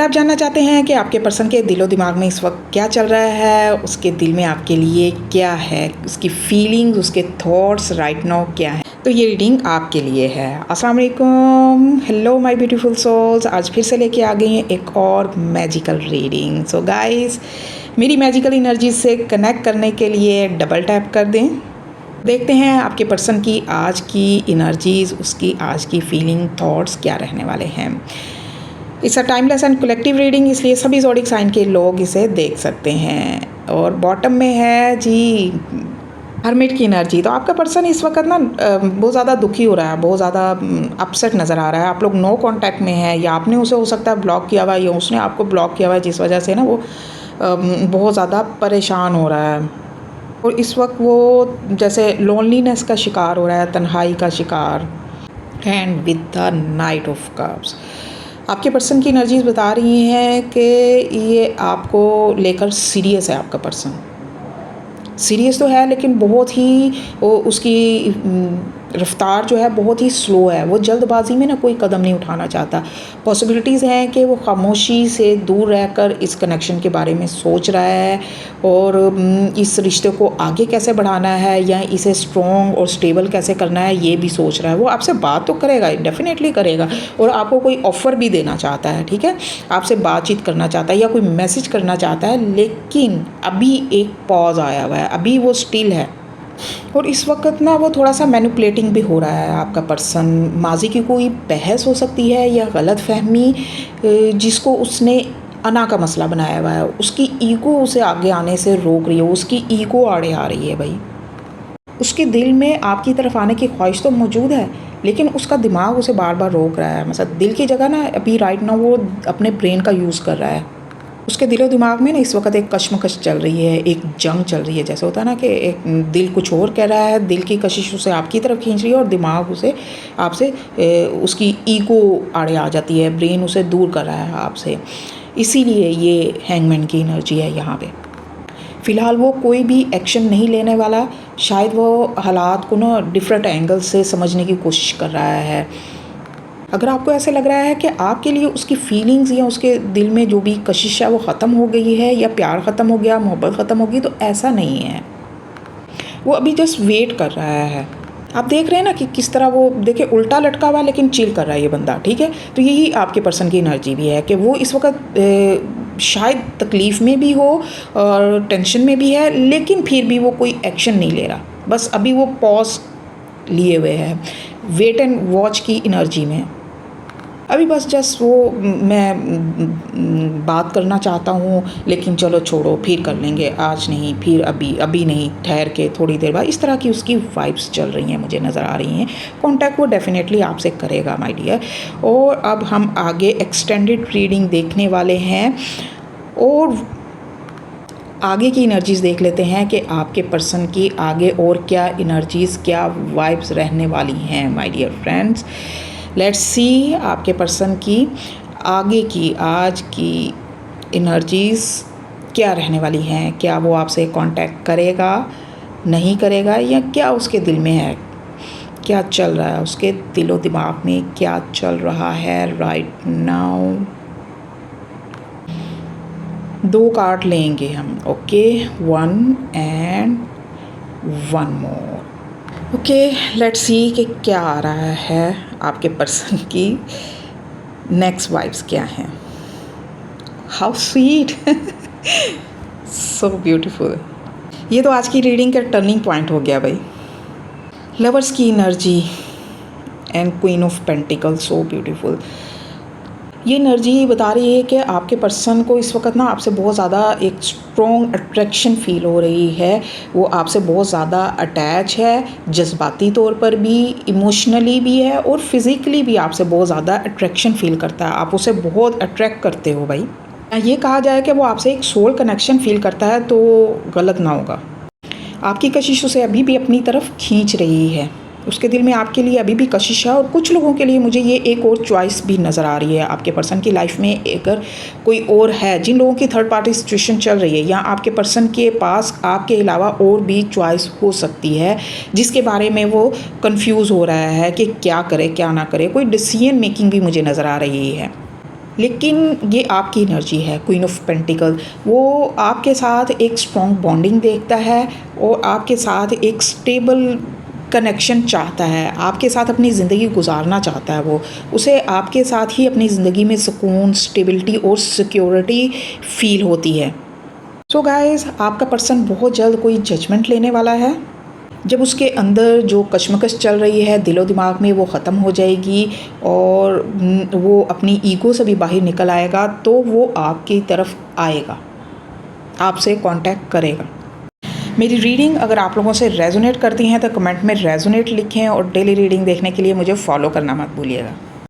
आप जानना चाहते हैं कि आपके पर्सन के दिलो दिमाग में इस वक्त क्या चल रहा है, उसके दिल में आपके लिए क्या है, उसकी फीलिंग्स, उसके थॉट्स राइट नाउ क्या है, तो ये रीडिंग आपके लिए है। अस्सलाम वालेकुम, हेलो माय ब्यूटीफुल सोल्स। आज फिर से लेके आ गई हैं एक और मैजिकल रीडिंग। सो गाइस, मेरी मैजिकल एनर्जी से कनेक्ट करने के लिए डबल टैप कर दें। देखते हैं आपके पर्सन की आज की एनर्जीज, उसकी आज की फीलिंग, थॉट्स क्या रहने वाले हैं। It's a timeless and collective reading, इसलिए सभी ज़ोडिक साइन के लोग इसे देख सकते हैं। और बॉटम में है जी हर्मिट की एनर्जी। तो आपका पर्सन इस वक्त ना बहुत ज़्यादा दुखी हो रहा है, बहुत ज़्यादा अपसेट नज़र आ रहा है। आप लोग नो कांटेक्ट में है, या आपने उसे हो सकता है ब्लॉक किया हुआ है या उसने आपको ब्लॉक किया हुआ है, जिस वजह से ना वो बहुत ज़्यादा परेशान हो रहा है। और इस वक्त वो जैसे लोनलीनेस का शिकार हो रहा है, तन्हाई का शिकार। And with the night of cups, आपके पर्सन की एनर्जीज बता रही हैं कि ये आपको लेकर सीरियस है। आपका पर्सन सीरियस तो है, लेकिन बहुत ही उसकी रफ्तार जो है बहुत ही स्लो है। वो जल्दबाजी में ना कोई कदम नहीं उठाना चाहता। पॉसिबिलिटीज़ हैं कि वो खामोशी से दूर रहकर इस कनेक्शन के बारे में सोच रहा है और इस रिश्ते को आगे कैसे बढ़ाना है या इसे स्ट्रॉन्ग और स्टेबल कैसे करना है, ये भी सोच रहा है। वो आपसे बात तो करेगा, डेफिनेटली करेगा, और आपको कोई ऑफ़र भी देना चाहता है, ठीक है, आपसे बातचीत करना चाहता है या कोई मैसेज करना चाहता है। लेकिन अभी एक पॉज आया हुआ है, अभी वो स्टिल है। और इस वक्त ना वो थोड़ा सा मैनिपुलेटिंग भी हो रहा है। आपका पर्सन माजी की कोई बहस हो सकती है या गलत फहमी जिसको उसने अना का मसला बनाया हुआ है, उसकी ईगो उसे आगे आने से रोक रही है, उसकी ईगो आड़े आ रही है भाई। उसके दिल में आपकी तरफ आने की ख्वाहिश तो मौजूद है, लेकिन उसका दिमाग उसे बार बार रोक रहा है। मतलब दिल की जगह ना अभी राइट नाउ वो अपने ब्रेन का यूज़ कर रहा है। उसके दिलो दिमाग में ना इस वक्त एक कश्मकश चल रही है, एक जंग चल रही है। जैसे होता है ना कि एक दिल कुछ और कह रहा है, दिल की कशिश उसे आपकी तरफ खींच रही है और दिमाग उसे आपसे उसकी ईगो आड़े आ जाती है, ब्रेन उसे दूर कर रहा है आपसे। इसीलिए ये हैंगमैन की एनर्जी है यहाँ पे। फ़िलहाल वो कोई भी एक्शन नहीं लेने वाला। शायद वो हालात को ना डिफरेंट एंगल से समझने की कोशिश कर रहा है। अगर आपको ऐसे लग रहा है कि आपके लिए उसकी फीलिंग्स या उसके दिल में जो भी कशिश है वो ख़त्म हो गई है, या प्यार ख़त्म हो गया, मोहब्बत ख़त्म हो गई, तो ऐसा नहीं है। वो अभी जस्ट वेट कर रहा है। आप देख रहे हैं ना कि किस तरह वो देखिए उल्टा लटका हुआ लेकिन चिल कर रहा है ये बंदा, ठीक है। तो यही आपके पर्सन की एनर्जी भी है कि वो इस वक्त शायद तकलीफ़ में भी हो और टेंशन में भी है, लेकिन फिर भी वो कोई एक्शन नहीं ले रहा। बस अभी वो पॉज लिए हुए है, वेट एंड वॉच की एनर्जी में। अभी बस जस्ट वो मैं बात करना चाहता हूँ, लेकिन चलो छोड़ो, फिर कर लेंगे, आज नहीं, फिर अभी नहीं, ठहर के थोड़ी देर बाद। इस तरह की उसकी वाइब्स चल रही हैं, मुझे नज़र आ रही हैं। कांटेक्ट वो डेफिनेटली आपसे करेगा माय डियर। और अब हम आगे एक्सटेंडेड रीडिंग देखने वाले हैं और आगे की एनर्जीज़ देख लेते हैं कि आपके पर्सन की आगे और क्या एनर्जीज़, क्या वाइब्स रहने वाली हैं my dear friends. Let's see आपके पर्सन की आगे की आज की एनर्जीज़ क्या रहने वाली हैं। क्या वो आपसे कांटेक्ट करेगा, नहीं करेगा, या क्या उसके दिल में है, क्या चल रहा है उसके दिलो दिमाग में, क्या चल रहा है राइट नाउ। 2 कार्ड लेंगे हम, okay, 1 and 1 more. Okay, let's see कि क्या आ रहा है आपके पर्सन की नेक्स्ट वाइब्स क्या हैं। How sweet, so beautiful. ये तो आज की रीडिंग का टर्निंग पॉइंट हो गया भाई। लवर्स की energy and queen of pentacle, so beautiful. ये एनर्जी बता रही है कि आपके पर्सन को इस वक्त ना आपसे बहुत ज़्यादा एक स्ट्रॉन्ग अट्रैक्शन फ़ील हो रही है। वो आपसे बहुत ज़्यादा अटैच है, जज्बाती तौर पर भी, इमोशनली भी है, और फिज़िकली भी आपसे बहुत ज़्यादा अट्रैक्शन फ़ील करता है। आप उसे बहुत अट्रैक्ट करते हो भाई। ये कहा जाए कि वो आपसे एक सोल कनेक्शन फ़ील करता है तो गलत ना होगा। आपकी कशिश उसे अभी भी अपनी तरफ खींच रही है। उसके दिल में आपके लिए अभी भी कशिश है। और कुछ लोगों के लिए मुझे ये एक और चॉइस भी नज़र आ रही है आपके पर्सन की लाइफ में। अगर कोई और है, जिन लोगों की थर्ड पार्टी सिचुएशन चल रही है, या आपके पर्सन के पास आपके अलावा और भी चॉइस हो सकती है जिसके बारे में वो कंफ्यूज हो रहा है कि क्या करे क्या ना करे, कोई डिसीजन मेकिंग भी मुझे नज़र आ रही है। लेकिन ये आपकी एनर्जी है, क्वीन ऑफ पेंटिकल। वो आपके साथ एक स्ट्रॉन्ग बॉन्डिंग देखता है और आपके साथ एक स्टेबल कनेक्शन चाहता है, आपके साथ अपनी ज़िंदगी गुजारना चाहता है। वो उसे आपके साथ ही अपनी ज़िंदगी में सुकून, स्टेबिलिटी और सिक्योरिटी फील होती है। सो गाइस, आपका पर्सन बहुत जल्द कोई जजमेंट लेने वाला है। जब उसके अंदर जो कश्मकश चल रही है दिलो दिमाग में, वो ख़त्म हो जाएगी और वो अपनी ईगो से भी बाहर निकल आएगा, तो वो आपकी तरफ आएगा, आपसे कांटेक्ट करेगा। मेरी रीडिंग अगर आप लोगों से रेजोनेट करती हैं तो कमेंट में रेजोनेट लिखें और डेली रीडिंग देखने के लिए मुझे फॉलो करना मत भूलिएगा।